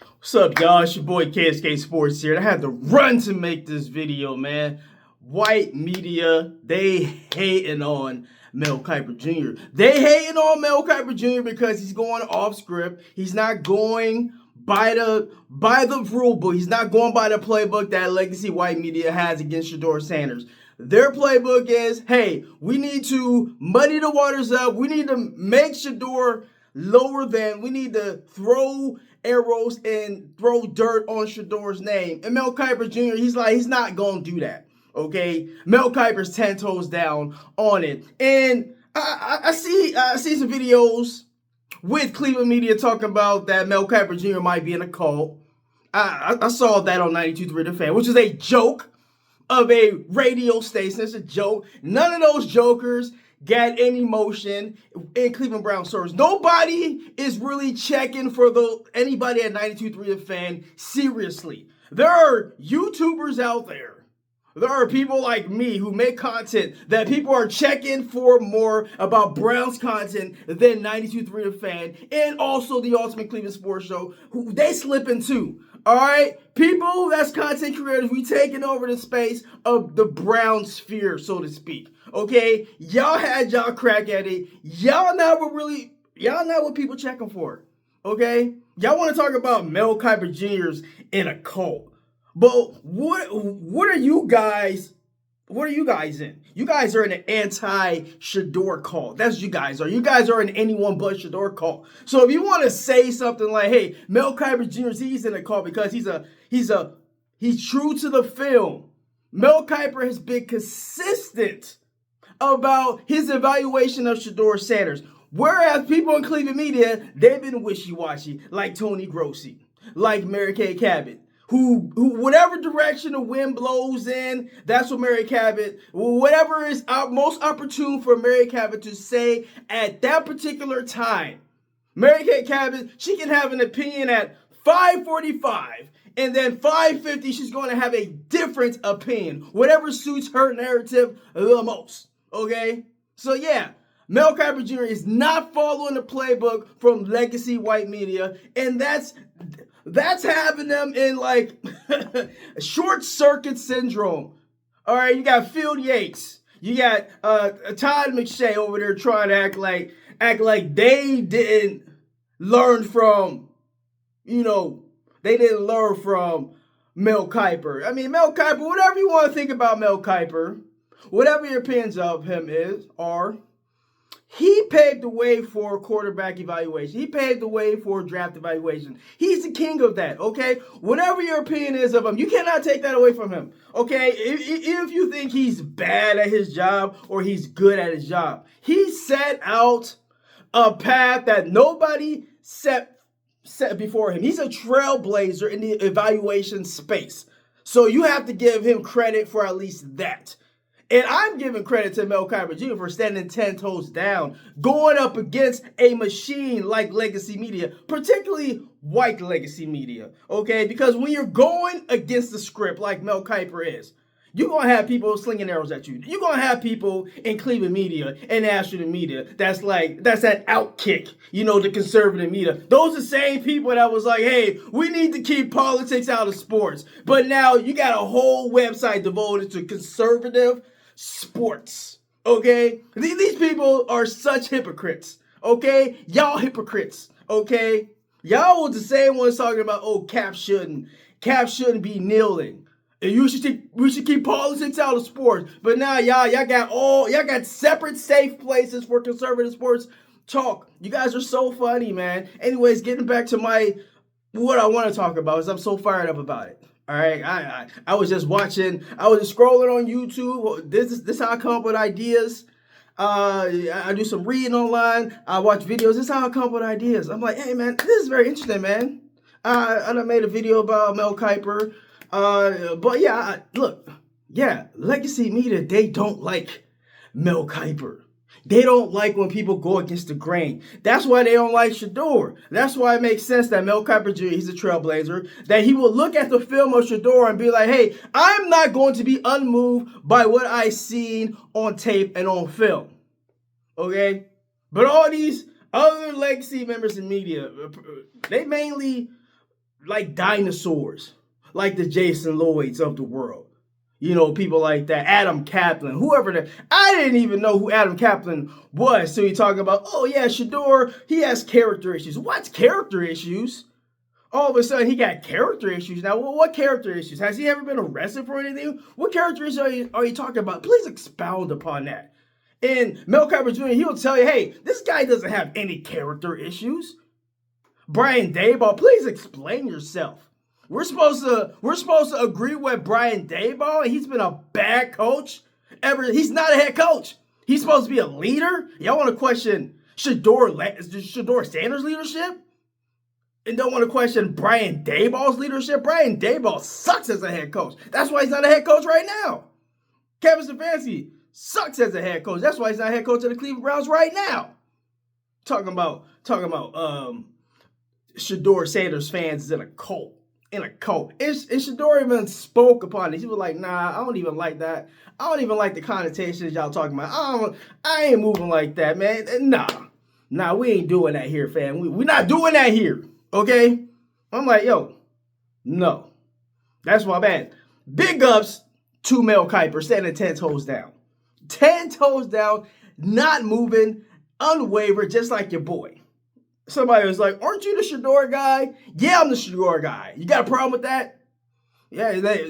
What's up, y'all? It's your boy KSK Sports here. And I had to run to make this video, man. White media, they hating on Mel Kiper Jr. They hating on Mel Kiper Jr. because he's going off script. He's not going by the rule book. He's not going by the playbook that legacy white media has against Shedeur Sanders. Their playbook is, hey, we need to muddy the waters up. We need to make Shedeur lower than. We need to throw arrows and throw dirt on Shedeur's name. And Mel Kiper Jr., he's not going to do that. Okay? Mel Kiper's 10 toes down on it. And I see some videos with Cleveland media talking about that Mel Kiper Jr. might be in a cult. I saw that on 92.3 The Fan, which is a joke of a radio station. It's a joke. None of those jokers got any motion in Cleveland Brown circles. Nobody is really checking for anybody at 92.3 The Fan seriously. There are YouTubers out there. There are people like me who make content that people are checking for more about Browns content than 92.3 The Fan and also the Ultimate Cleveland Sports Show, who they slip into. All right, people that's content creators, we taking over the space of the Brown sphere, so to speak. Okay, y'all had y'all crack at it. Y'all not what people checking for. Okay, y'all want to talk about Mel Kiper Jr.'s in a cult, but what are you guys? What are you guys in? You guys are in an anti-Shedeur cult. That's what you guys are. You guys are in anyone but Shedeur cult. So if you want to say something like, hey, Mel Kiper Jr., he's in a cult because he's true to the film. Mel Kiper has been consistent about his evaluation of Shedeur Sanders. Whereas people in Cleveland media, they've been wishy-washy, like Tony Grossi, like Mary Kay Cabot. Who whatever direction the wind blows in, that's what Mary Cabot, whatever is most opportune for Mary Cabot to say at that particular time. Mary Kay Cabot, she can have an opinion at 5:45, and then 5:50, she's going to have a different opinion, whatever suits her narrative the most, okay? So yeah, Mel Kiper Jr. is not following the playbook from legacy white media, and that's having them in like short circuit syndrome. All right, you got Phil Yates, you got Todd McShay over there trying to act like they didn't learn from, they didn't learn from Mel Kiper. I mean, Mel Kiper, whatever you want to think about Mel Kiper, whatever your opinions of him are. He paved the way for quarterback evaluation. He paved the way for draft evaluation. He's the king of that, okay? Whatever your opinion is of him, you cannot take that away from him, okay? If you think he's bad at his job or he's good at his job, he set out a path that nobody set before him. He's a trailblazer in the evaluation space. So you have to give him credit for at least that. And I'm giving credit to Mel Kiper Jr. for standing 10 toes down, going up against a machine like legacy media, particularly white legacy media, okay? Because when you're going against the script like Mel Kiper is, you're going to have people slinging arrows at you. You're going to have people in Cleveland media and national media that's that outkick, the conservative media. Those are the same people that was like, hey, we need to keep politics out of sports. But now you got a whole website devoted to conservative sports, okay? These people are such hypocrites, okay? Y'all hypocrites, okay? Y'all was the same ones talking about, oh, Cap shouldn't be kneeling. And we should keep politics out of sports. But now y'all got separate safe places for conservative sports talk. You guys are so funny, man. Anyways, getting back to what I want to talk about is I'm so fired up about it. All right, I was just watching. I was just scrolling on YouTube. This is how I come up with ideas. I do some reading online. I watch videos. This is how I come up with ideas. I'm like, hey man, this is very interesting, man. I done made a video about Mel Kiper. But yeah, look, legacy media, they don't like Mel Kiper. They don't like when people go against the grain. That's why they don't like Shedeur. That's why it makes sense that Mel Kiper Jr., he's a trailblazer, that he will look at the film of Shedeur and be like, hey, I'm not going to be unmoved by what I seen on tape and on film. Okay? But all these other legacy members in media, they mainly like dinosaurs, like the Jason Lloyds of the world. You know, people like that, Adam Kaplan, whoever that. I didn't even know who Adam Kaplan was. So he talking about, oh yeah, Shedeur, he has character issues. What's character issues? All of a sudden, he got character issues. Now, what character issues? Has he ever been arrested for anything? What character issues are you talking about? Please expound upon that. And Mel Kiper Jr., he'll tell you, hey, this guy doesn't have any character issues. Brian Daboll, please explain yourself. We're supposed to agree with Brian Daboll, and he's been a bad coach. He's not a head coach. He's supposed to be a leader. Y'all want to question Shedeur Sanders' leadership? And don't want to question Brian Daboll's leadership? Brian Daboll sucks as a head coach. That's why he's not a head coach right now. Kevin Stefanski sucks as a head coach. That's why he's not a head coach of the Cleveland Browns right now. Talking about Shedeur Sanders fans is in a cult. And Shedeur even spoke upon it. He was like, nah, I don't even like that. I don't even like the connotations y'all talking about. I ain't moving like that, man. Nah, we ain't doing that here, fam. We're not doing that here. Okay? I'm like, yo, no. That's why, man. Big ups to Mel Kiper standing 10 toes down. 10 toes down, not moving, unwavered, just like your boy. Somebody was like, aren't you the Shedeur guy? Yeah, I'm the Shedeur guy. You got a problem with that? Yeah,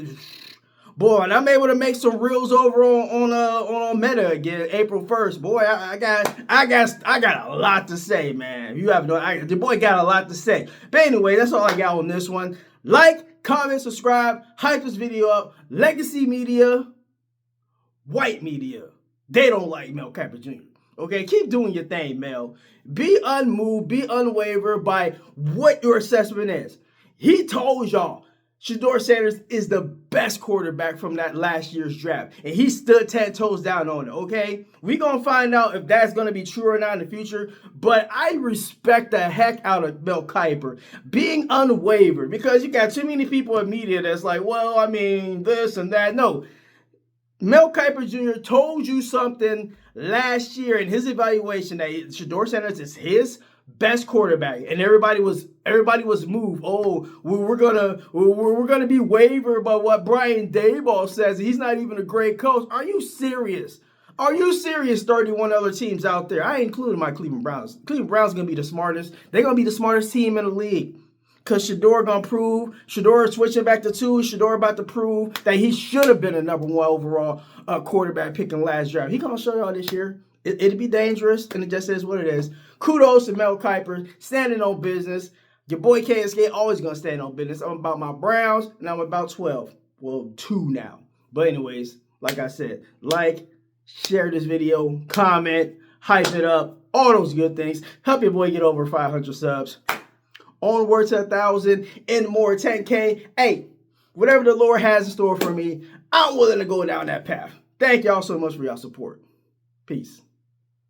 boy, and I'm able to make some reels over on Meta again, April 1st. Boy, I got a lot to say, man. You have the boy got a lot to say. But anyway, that's all I got on this one. Like, comment, subscribe, hype this video up. Legacy media, white media, they don't like Mel Kiper Jr. Okay, keep doing your thing, Mel. Be unmoved, be unwavered by what your assessment is. He told y'all Shedeur Sanders is the best quarterback from that last year's draft. And he stood 10 toes down on it, okay? We're going to find out if that's going to be true or not in the future. But I respect the heck out of Mel Kiper being unwavered, because you got too many people in media that's like, well, I mean, this and that. No. Mel Kiper Jr. told you something last year in his evaluation that Shedeur Sanders is his best quarterback, and everybody was moved. Oh, we're gonna be wavered by what Brian Daboll says. He's not even a great coach. Are you serious? Are you serious? 31 other teams out there. I included my Cleveland Browns. Cleveland Browns gonna be the smartest. They're gonna be the smartest team in the league. Because Shedeur gonna prove, Shedeur switching back to 2, Shedeur about to prove that he should have been a number 1 overall quarterback pick in last draft. He gonna show y'all this year. It'll be dangerous, and it just is what it is. Kudos to Mel Kiper, standing on business. Your boy KSK always gonna stand on business. I'm about my Browns, and I'm about 12. Well, 2 now. But anyways, like I said, like, share this video, comment, hype it up, all those good things. Help your boy get over 500 subs. Onward to 1,000 and more, 10K. Hey, whatever the Lord has in store for me, I'm willing to go down that path. Thank y'all so much for y'all support. Peace.